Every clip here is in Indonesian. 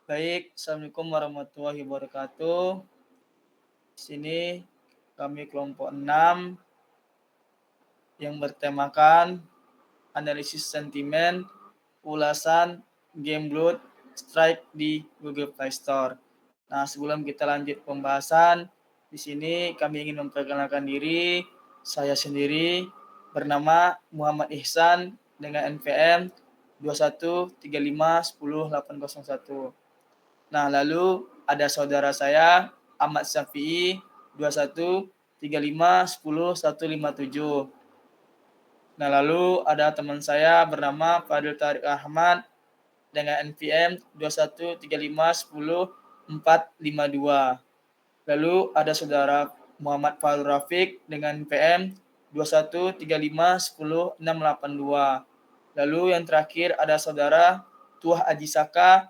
Baik, Assalamualaikum warahmatullahi wabarakatuh. Di sini kami kelompok 6 yang bertemakan analisis sentimen ulasan game Blood Strike di Google Play Store. Nah, sebelum kita lanjut pembahasan, di sini kami ingin memperkenalkan diri. Saya sendiri bernama Muhammad Ihsan dengan NPM 2135100801. Nah, lalu ada saudara saya Ahmad Syafi'i 2135101157. Nah, lalu ada teman saya bernama Fadil Tarik Ahmad dengan NPM 2135100452. Lalu ada saudara Muhammad Fahru Rafiq dengan NPM 2135100682. Lalu yang terakhir ada saudara Tuah Aji Saka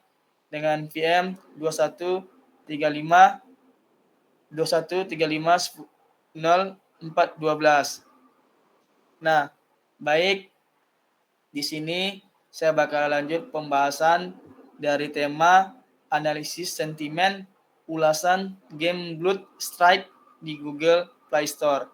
dengan NPM 21350412. Nah, baik, di sini saya bakal lanjut pembahasan dari tema analisis sentimen ulasan game Blood Strike di Google Play Store.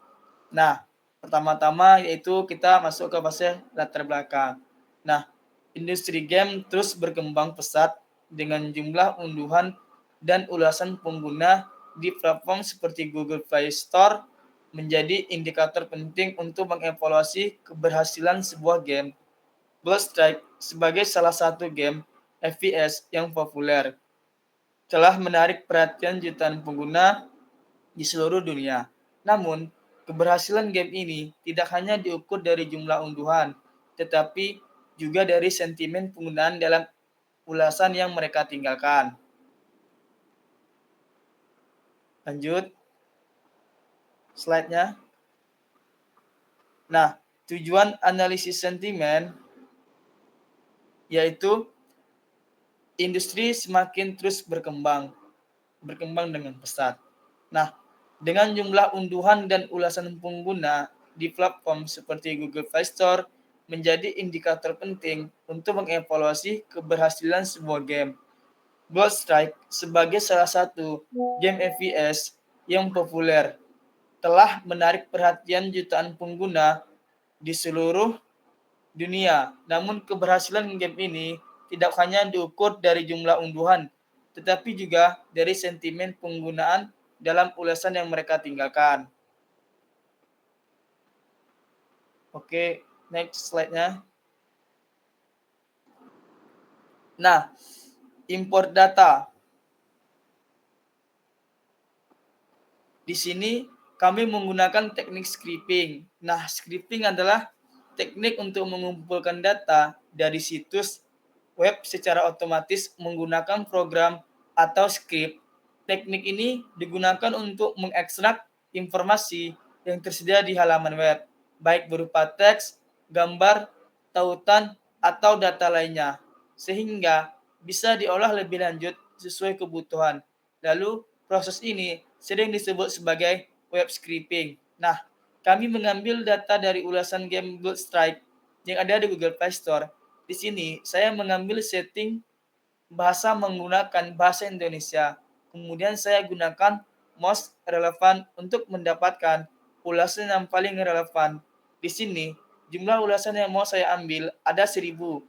Nah, pertama-tama yaitu kita masuk ke fase latar belakang. Nah, industri game terus berkembang pesat dengan jumlah unduhan dan ulasan pengguna di platform seperti Google Play Store menjadi indikator penting untuk mengevaluasi keberhasilan sebuah game. Blood Strike sebagai salah satu game FPS yang populer telah menarik perhatian jutaan pengguna di seluruh dunia. Namun, keberhasilan game ini tidak hanya diukur dari jumlah unduhan, tetapi juga dari sentimen penggunaan dalam ulasan yang mereka tinggalkan. Lanjut slide-nya. Nah, tujuan analisis sentimen yaitu industri semakin terus berkembang dengan pesat. Nah, dengan jumlah unduhan dan ulasan pengguna di platform seperti Google Play Store menjadi indikator penting untuk mengevaluasi keberhasilan sebuah game. Blood Strike sebagai salah satu game FPS yang populer telah menarik perhatian jutaan pengguna di seluruh dunia. Namun keberhasilan game ini tidak hanya diukur dari jumlah unduhan, tetapi juga dari sentimen penggunaan dalam ulasan yang mereka tinggalkan. Oke, next slide-nya. Nah, import data. Di sini kami menggunakan teknik scraping. Nah, scraping adalah teknik untuk mengumpulkan data dari situs web secara otomatis menggunakan program atau script. Teknik ini digunakan untuk mengekstrak informasi yang tersedia di halaman web, baik berupa teks, gambar, tautan, atau data lainnya, sehingga bisa diolah lebih lanjut sesuai kebutuhan. Lalu, proses ini sering disebut sebagai web scraping. Nah, kami mengambil data dari ulasan game Blood Strike yang ada di Google Play Store. Di sini, saya mengambil setting bahasa menggunakan bahasa Indonesia. Kemudian saya gunakan most relevant untuk mendapatkan ulasan yang paling relevan. Di sini, jumlah ulasan yang mau saya ambil ada 1000.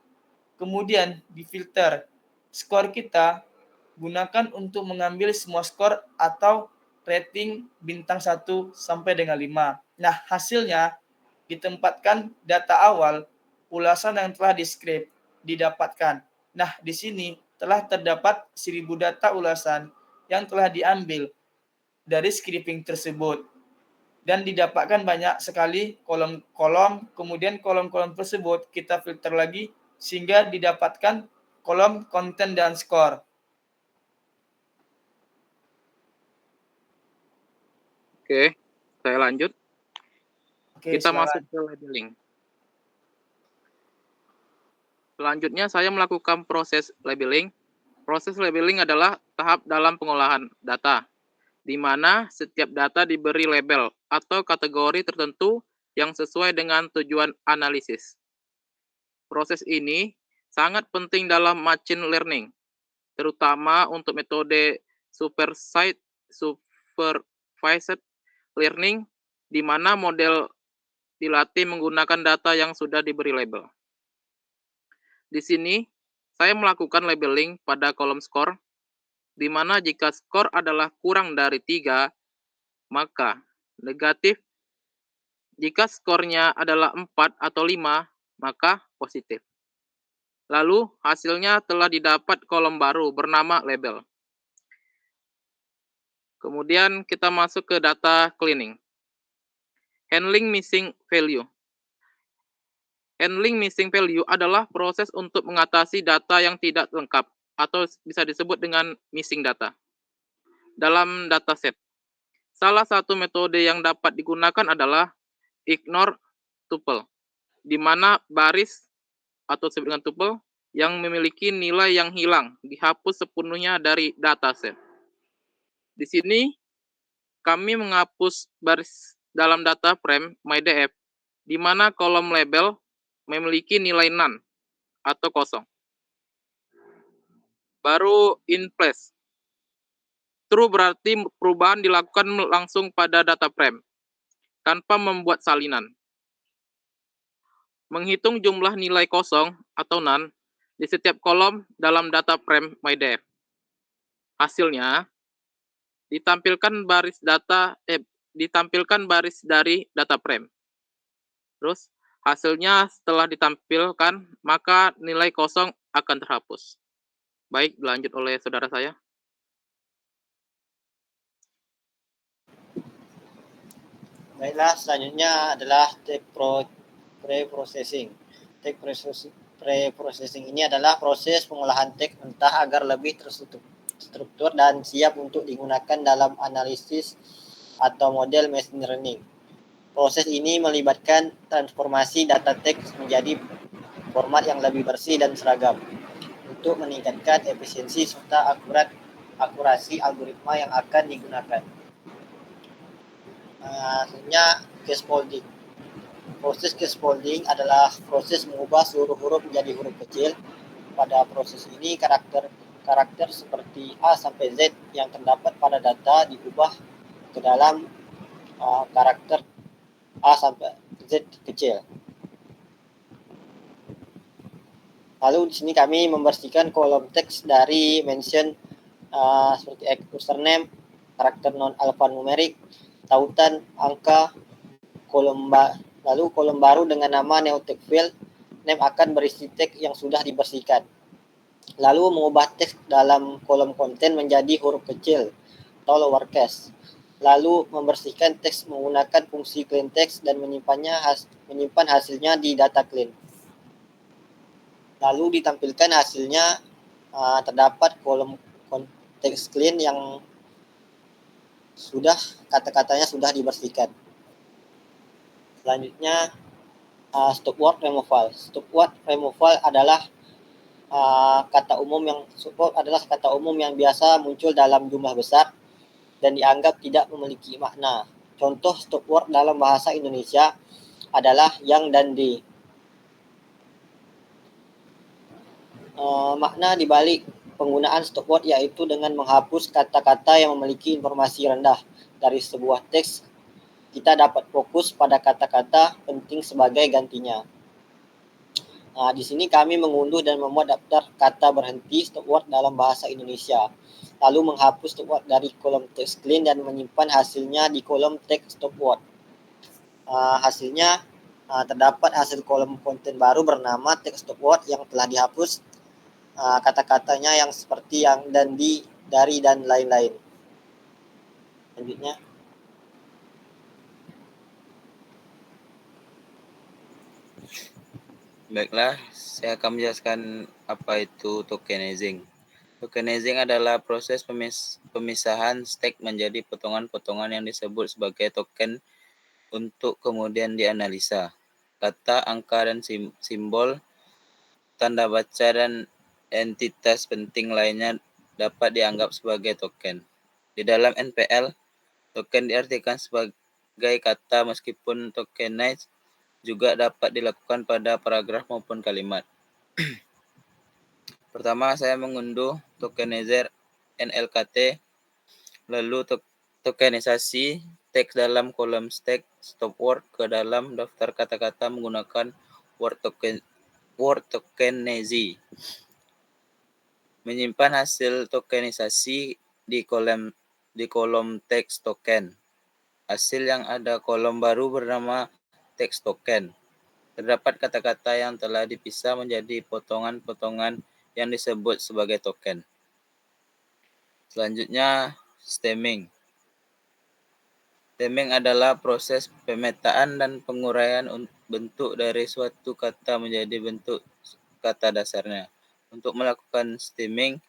Kemudian difilter. Skor kita gunakan untuk mengambil semua skor atau rating bintang 1 sampai dengan 5. Nah, hasilnya ditempatkan data awal ulasan yang telah di-scrape didapatkan. Nah, di sini telah terdapat 1000 data ulasan yang telah diambil dari scraping tersebut dan didapatkan banyak sekali kolom-kolom, kemudian kolom-kolom tersebut kita filter lagi sehingga didapatkan kolom konten dan skor. Oke, saya lanjut. Oke, Kita silakan. masuk ke labeling. Selanjutnya saya melakukan proses labeling. Proses labeling adalah tahap dalam pengolahan data, di mana setiap data diberi label atau kategori tertentu yang sesuai dengan tujuan analisis. Proses ini sangat penting dalam machine learning, terutama untuk metode supervised learning, di mana model dilatih menggunakan data yang sudah diberi label. Di sini, saya melakukan labeling pada kolom skor, di mana jika skor adalah kurang dari 3, maka negatif. Jika skornya adalah 4 atau 5, maka positif. Lalu, hasilnya telah didapat kolom baru bernama label. Kemudian kita masuk ke data cleaning. Handling missing value. Handling missing value adalah proses untuk mengatasi data yang tidak lengkap atau bisa disebut dengan missing data dalam dataset. Salah satu metode yang dapat digunakan adalah ignore tuple, di mana baris atau disebut dengan tuple yang memiliki nilai yang hilang dihapus sepenuhnya dari dataset. Di sini kami menghapus baris dalam data frame MyDF, di mana kolom label memiliki nilai none atau kosong. Baru in place. True berarti perubahan dilakukan langsung pada data frame, tanpa membuat salinan. Menghitung jumlah nilai kosong atau none di setiap kolom dalam data frame MyDF. Hasilnya, ditampilkan baris dari data frame. Terus, hasilnya setelah ditampilkan, maka nilai kosong akan terhapus. Baik, dilanjut oleh saudara saya. Baiklah, selanjutnya adalah pre-processing. Pre-processing ini adalah proses pengolahan teks mentah agar lebih terstruktur dan siap untuk digunakan dalam analisis atau model machine learning. Proses ini melibatkan transformasi data teks menjadi format yang lebih bersih dan seragam untuk meningkatkan efisiensi serta akurasi algoritma yang akan digunakan. Selanjutnya, scaffolding. Proses scaffolding adalah proses mengubah seluruh huruf menjadi huruf kecil. Pada proses ini, karakter seperti A sampai Z yang terdapat pada data diubah ke dalam karakter A sampai Z kecil. Lalu di sini kami membersihkan kolom teks dari mention seperti username, karakter non-alphanumerik, tautan, angka, lalu kolom baru dengan nama new text field name akan berisi teks yang sudah dibersihkan. Lalu mengubah teks dalam kolom konten menjadi huruf kecil atau lowercase. Lalu membersihkan teks menggunakan fungsi clean text dan menyimpan hasilnya di data clean. Lalu ditampilkan hasilnya terdapat kolom teks clean yang sudah kata-katanya sudah dibersihkan. Selanjutnya stop word removal. Stop word removal adalah kata umum yang biasa muncul dalam jumlah besar dan dianggap tidak memiliki makna. Contoh stop word dalam bahasa Indonesia adalah yang dan di. Makna dibalik penggunaan stop word yaitu dengan menghapus kata-kata yang memiliki informasi rendah dari sebuah teks, kita dapat fokus pada kata-kata penting sebagai gantinya. Di sini kami mengunduh dan memuat daftar kata berhenti stop word dalam bahasa Indonesia, lalu menghapus stop word dari kolom teks clean dan menyimpan hasilnya di kolom teks stop word. Hasilnya terdapat hasil kolom konten baru bernama teks stop word yang telah dihapus kata-katanya yang seperti yang dan di, dari, dan lain-lain. Selanjutnya. Baiklah, saya akan menjelaskan apa itu tokenizing. Tokenizing adalah proses pemisahan teks menjadi potongan-potongan yang disebut sebagai token untuk kemudian dianalisa. Kata, angka, dan simbol, tanda baca, dan entitas penting lainnya dapat dianggap sebagai token. Di dalam NPL, token diartikan sebagai kata meskipun tokenize juga dapat dilakukan pada paragraf maupun kalimat. Pertama, saya mengunduh tokenizer NLKT, lalu tokenisasi teks dalam kolom stack stop word ke dalam daftar kata-kata menggunakan word tokenize. Menyimpan hasil tokenisasi di kolom teks token. Hasil yang ada kolom baru bernama teks token. Terdapat kata-kata yang telah dipisah menjadi potongan-potongan yang disebut sebagai token. Selanjutnya, stemming. Stemming adalah proses pemetaan dan penguraian bentuk dari suatu kata menjadi bentuk kata dasarnya. Untuk melakukan stemming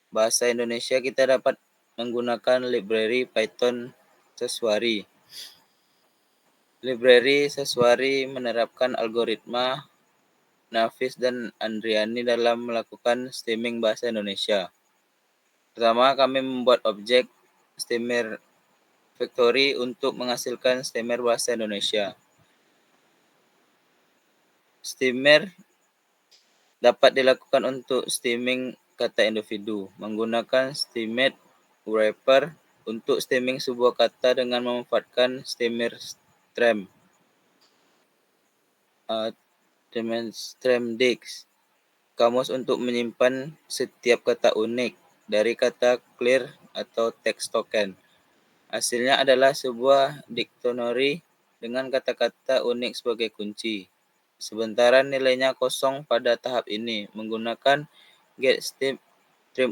bahasa Indonesia, kita dapat menggunakan library Python Seswari. Library Seswari menerapkan algoritma Nafis dan Andriani dalam melakukan stemming bahasa Indonesia. Pertama, kami membuat objek stemmer factory untuk menghasilkan stemmer bahasa Indonesia. Stemmer dapat dilakukan untuk stemming kata individu, menggunakan stemmed wrapper untuk stemming sebuah kata dengan memanfaatkan stemmer stream. Streamdix, kamus untuk menyimpan setiap kata unik dari kata clear atau text token. Hasilnya adalah sebuah dictionary dengan kata-kata unik sebagai kunci. Sementara nilainya kosong pada tahap ini, menggunakan getStream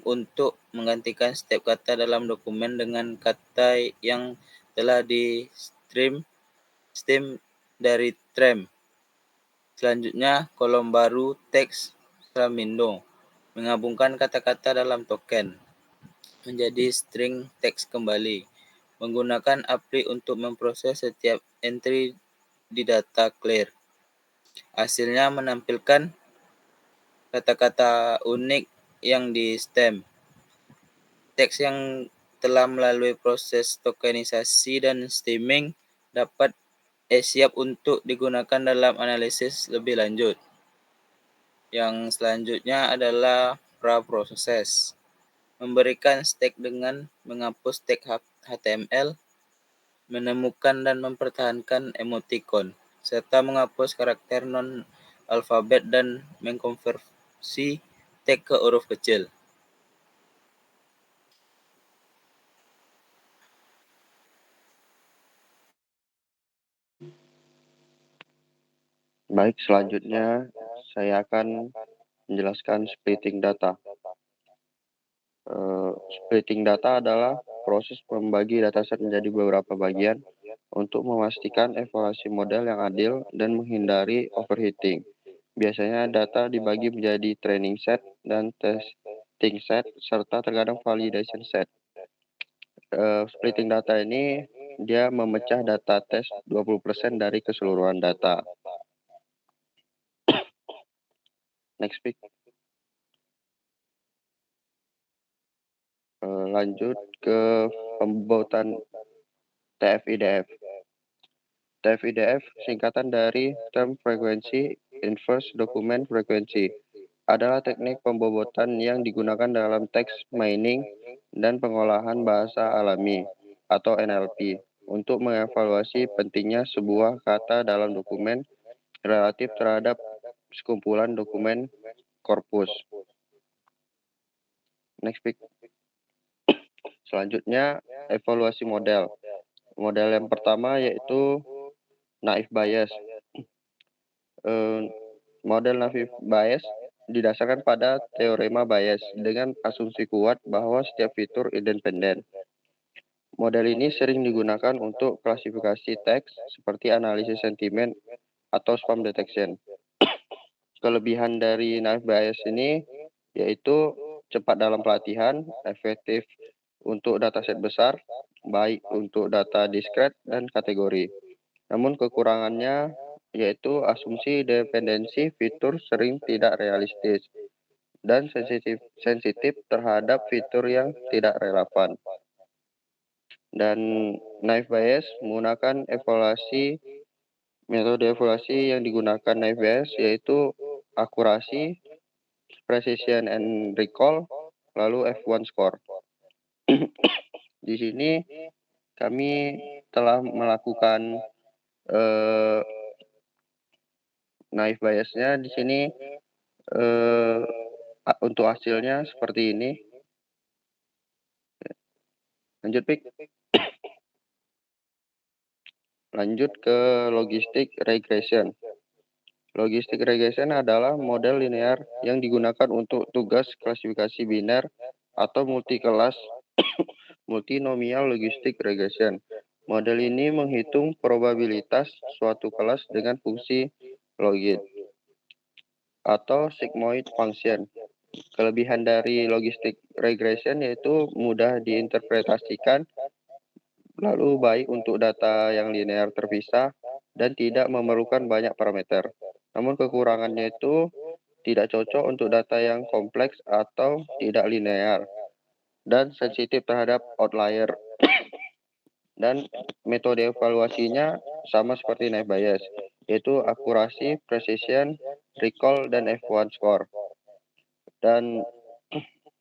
untuk menggantikan setiap kata dalam dokumen dengan kata yang telah di stem dari trem. Selanjutnya, kolom baru teks Flamindo menggabungkan kata-kata dalam token menjadi string teks kembali, menggunakan API untuk memproses setiap entry di data clear. Hasilnya menampilkan kata-kata unik yang di stem. Teks yang telah melalui proses tokenisasi dan stemming dapat siap untuk digunakan dalam analisis lebih lanjut. Yang selanjutnya adalah pra-proses. Memberikan stack dengan menghapus tag HTML, menemukan dan mempertahankan emoticon, serta menghapus karakter non-alfabet dan mengkonversi tag ke huruf kecil. Baik, selanjutnya saya akan menjelaskan splitting data. Splitting data adalah proses membagi dataset menjadi beberapa bagian untuk memastikan evaluasi model yang adil dan menghindari overheating. Biasanya data dibagi menjadi training set dan testing set, serta terkadang validation set. Splitting data ini dia memecah data tes 20% dari keseluruhan data. Next speak. Lanjut ke pembuatan TF-IDF. TF-IDF singkatan dari Term Frequency Inverse Document Frequency adalah teknik pembobotan yang digunakan dalam teks mining dan pengolahan bahasa alami atau NLP untuk mengevaluasi pentingnya sebuah kata dalam dokumen relatif terhadap sekumpulan dokumen korpus. Next speak. Selanjutnya, evaluasi model. Model yang pertama yaitu naive Bayes. Model naive Bayes didasarkan pada teorema Bayes dengan asumsi kuat bahwa setiap fitur independen. Model ini sering digunakan untuk klasifikasi teks seperti analisis sentimen atau spam detection. Kelebihan dari naive Bayes ini yaitu cepat dalam pelatihan, efektif untuk dataset besar, baik untuk data diskret dan kategori. Namun kekurangannya yaitu asumsi dependensi fitur sering tidak realistis dan sensitif terhadap fitur yang tidak relevan. Dan naive Bayes menggunakan metode evaluasi yang digunakan naive Bayes yaitu akurasi, precision and recall, lalu F1 score. Di sini kami telah melakukan naive biasnya di sini untuk hasilnya seperti ini. Lanjut, Pik. Lanjut ke logistic regression. Logistic regression adalah model linear yang digunakan untuk tugas klasifikasi biner atau multi-kelas multinomial logistic regression. Model ini menghitung probabilitas suatu kelas dengan fungsi logit atau sigmoid function. Kelebihan dari logistic regression yaitu mudah diinterpretasikan, lalu baik untuk data yang linear terpisah dan tidak memerlukan banyak parameter. Namun kekurangannya itu tidak cocok untuk data yang kompleks atau tidak linear dan sensitif terhadap outlier. Dan metode evaluasinya sama seperti naive bias, yaitu akurasi, precision, recall, dan F1 score. Dan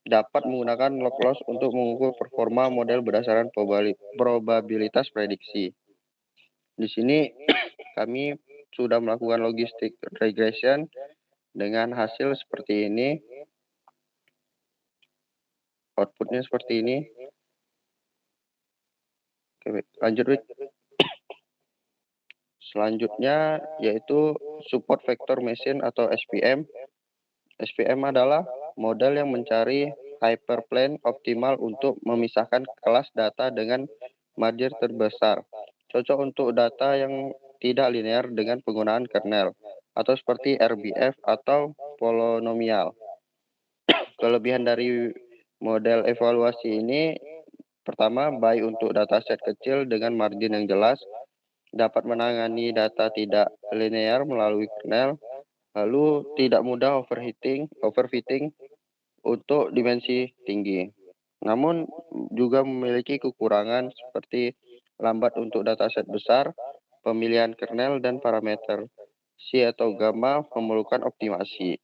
dapat menggunakan log loss untuk mengukur performa model berdasarkan probabilitas prediksi. Di sini kami sudah melakukan logistic regression dengan hasil seperti ini. Outputnya seperti ini. Oke, lanjut, Wik. Selanjutnya yaitu support vector machine atau SVM. SVM adalah model yang mencari hyperplane optimal untuk memisahkan kelas data dengan margin terbesar. Cocok untuk data yang tidak linear dengan penggunaan kernel, atau seperti RBF atau polinomial. Kelebihan dari model evaluasi ini, pertama, baik untuk dataset kecil dengan margin yang jelas, dapat menangani data tidak linear melalui kernel, lalu tidak mudah overfitting untuk dimensi tinggi. Namun juga memiliki kekurangan seperti lambat untuk dataset besar, pemilihan kernel dan parameter psi atau gamma memerlukan optimasi.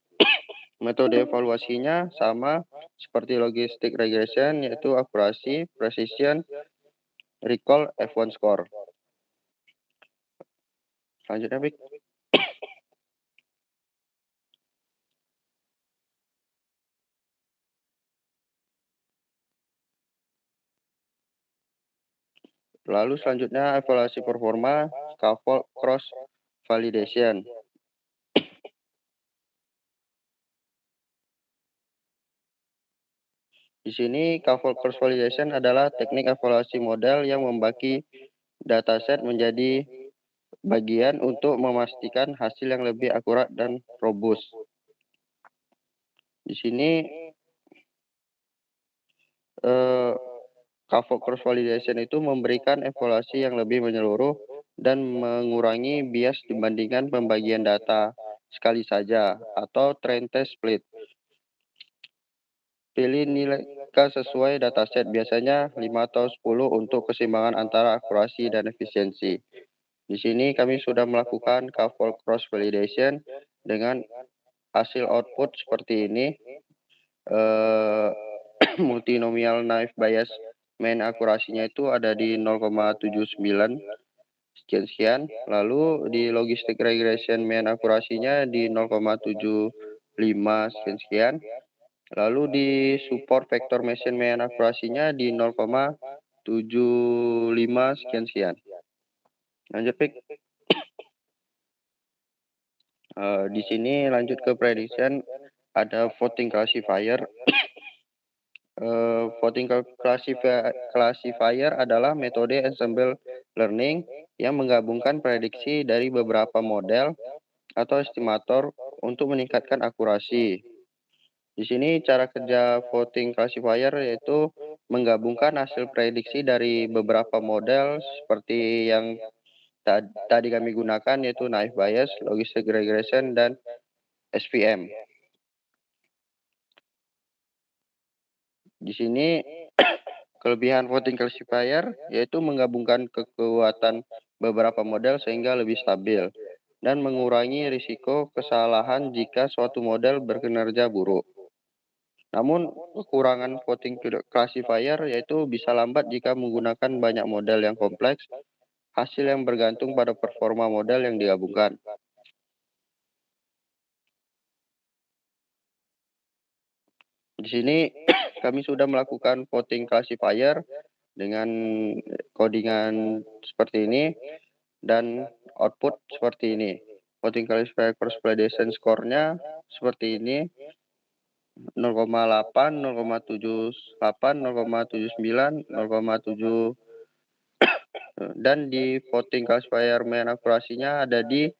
Metode evaluasinya sama seperti logistic regression, yaitu akurasi, precision, recall, F1 score. Selanjutnya, Bik. Lalu selanjutnya evaluasi performa scaffold cross validation. Di sini scaffold cross validation adalah teknik evaluasi model yang membagi dataset menjadi bagian untuk memastikan hasil yang lebih akurat dan robust. Di sini scaffold cross validation itu memberikan evaluasi yang lebih menyeluruh dan mengurangi bias dibandingkan pembagian data sekali saja atau train test split. Pilih nilai K sesuai dataset, biasanya 5 atau 10 untuk keseimbangan antara akurasi dan efisiensi. Di sini kami sudah melakukan scaffold cross validation dengan hasil output seperti ini. Multinomial naive bias mean akurasinya itu ada di 0,79 sekian. Lalu di logistic regression mean akurasinya di 0,75 sekian. Lalu di support vector machine mean akurasinya di 0,75 sekian. Lanjut, Pik. Di sini lanjut ke prediction, ada voting classifier. Voting classifier adalah metode ensemble learning yang menggabungkan prediksi dari beberapa model atau estimator untuk meningkatkan akurasi. Di sini cara kerja voting classifier yaitu menggabungkan hasil prediksi dari beberapa model seperti yang tadi kami gunakan, yaitu naive bias, logistic regression, dan SVM. Di sini kelebihan voting classifier yaitu menggabungkan kekuatan beberapa model sehingga lebih stabil dan mengurangi risiko kesalahan jika suatu model berkinerja buruk. Namun, kekurangan voting classifier yaitu bisa lambat jika menggunakan banyak model yang kompleks, hasil yang bergantung pada performa model yang digabungkan. Di sini kami sudah melakukan voting classifier dengan codingan seperti ini dan output seperti ini. Voting classifier cross validation score-nya seperti ini. 0,8, 0,78, 0,79, 0,7 dan di voting classifier main akurasinya ada di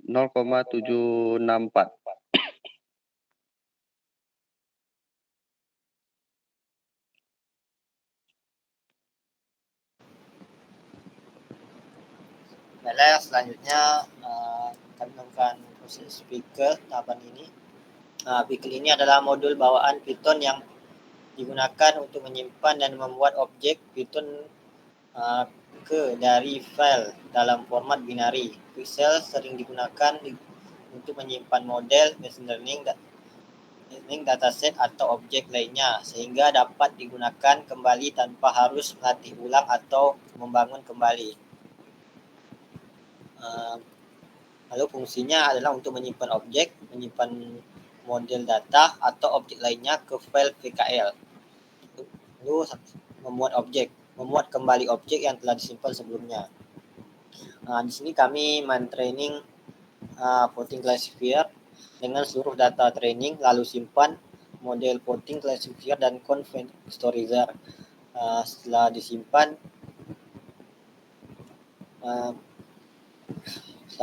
0,764. Baiklah, selanjutnya kami melakukan proses pickle tahapan ini. Pickle ini adalah modul bawaan Python yang digunakan untuk menyimpan dan membuat objek Python dari file dalam format binary. Pixel sering digunakan untuk menyimpan model machine learning dataset atau objek lainnya sehingga dapat digunakan kembali tanpa harus melatih ulang atau membangun kembali. Lalu fungsinya adalah untuk menyimpan objek, menyimpan model data atau objek lainnya ke file PKL. Lalu memuat kembali objek yang telah disimpan sebelumnya. Di sini kami men-training voting classifier dengan seluruh data training, lalu simpan model voting classifier dan convectorizer. Setelah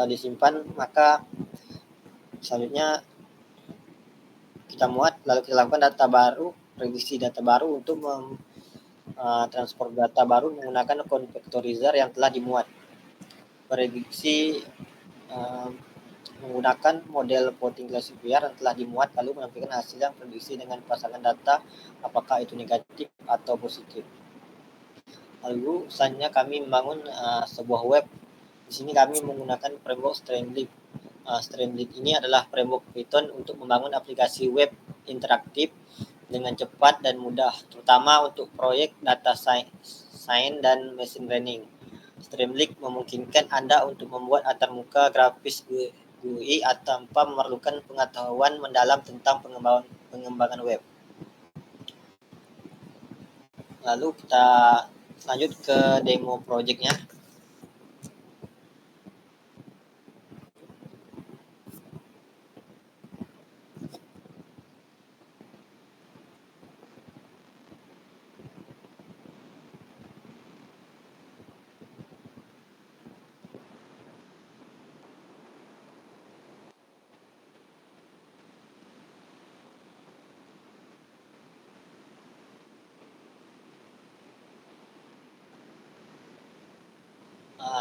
disimpan, maka selanjutnya kita muat, lalu kita lakukan data baru, prediksi data baru untuk transfer data baru menggunakan convectorizer yang telah dimuat. Prediksi menggunakan model voting classifier yang telah dimuat lalu menampilkan hasil yang prediksi dengan pasangan data apakah itu negatif atau positif. Lalu selanjutnya kami membangun sebuah web. Di sini kami menggunakan framework Streamlit. Streamlit ini adalah framework Python untuk membangun aplikasi web interaktif dengan cepat dan mudah, terutama untuk proyek data science dan machine learning. Streamlit memungkinkan Anda untuk membuat antarmuka grafis GUI tanpa memerlukan pengetahuan mendalam tentang pengembangan web. Lalu kita lanjut ke demo projectnya.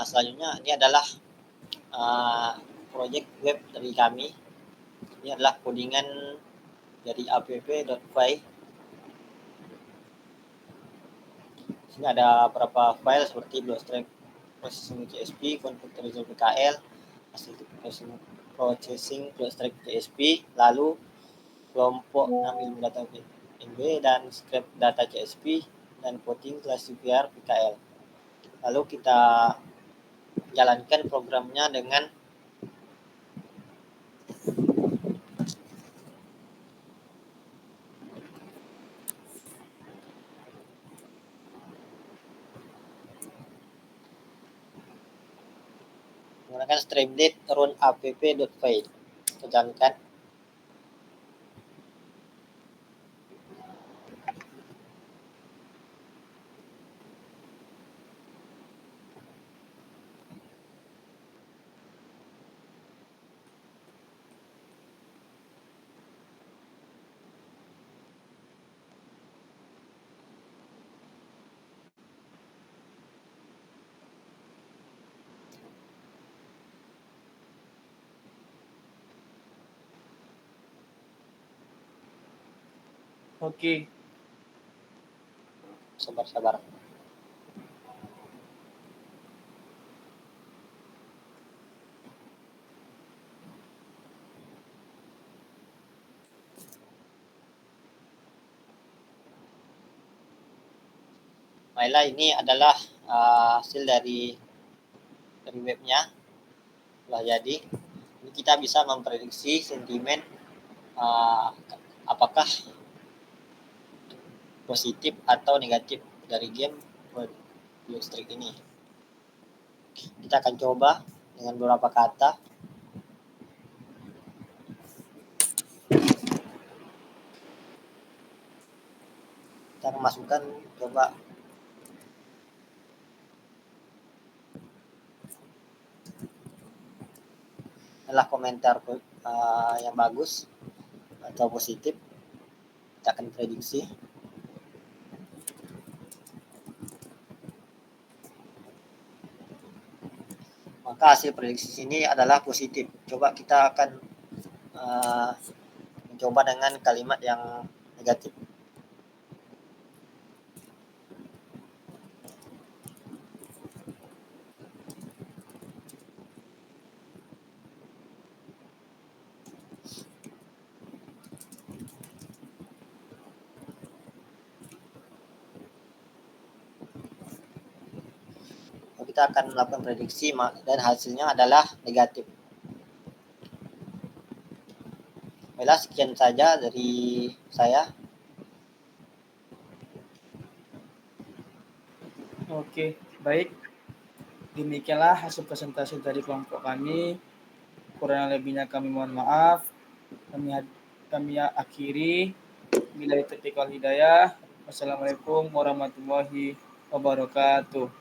Selanjutnya ini adalah project web dari kami. Ini adalah codingan dari app.py. Sini ada beberapa file seperti blockstream processing CSP, convectorizer PKL, processing blockstream CSP, lalu kelompok 6 ilmu data NB dan script data CSP dan voting classifier PKL. Lalu kita jalankan programnya dengan menggunakan streamlit run app.py. Kita jalankan. Oke. Sabar. Baiklah, ini adalah hasil dari webnya telah jadi. Ini kita bisa memprediksi sentimen apakah positif atau negatif dari game Blue Streak ini. Kita akan coba dengan beberapa kata. Kita akan masukkan, coba adalah komentar yang bagus atau positif. Kita akan prediksi. Maka hasil prediksi sini adalah positif. Coba kita akan mencoba dengan kalimat yang negatif. Kita akan melakukan prediksi dan hasilnya adalah negatif. Baiklah, sekian saja dari saya. Oke, baik. Demikianlah hasil presentasi dari kelompok kami. Kurang lebihnya kami mohon maaf. Kami akhiri. Billahi taufiq wal hidayah. Wassalamualaikum warahmatullahi wabarakatuh.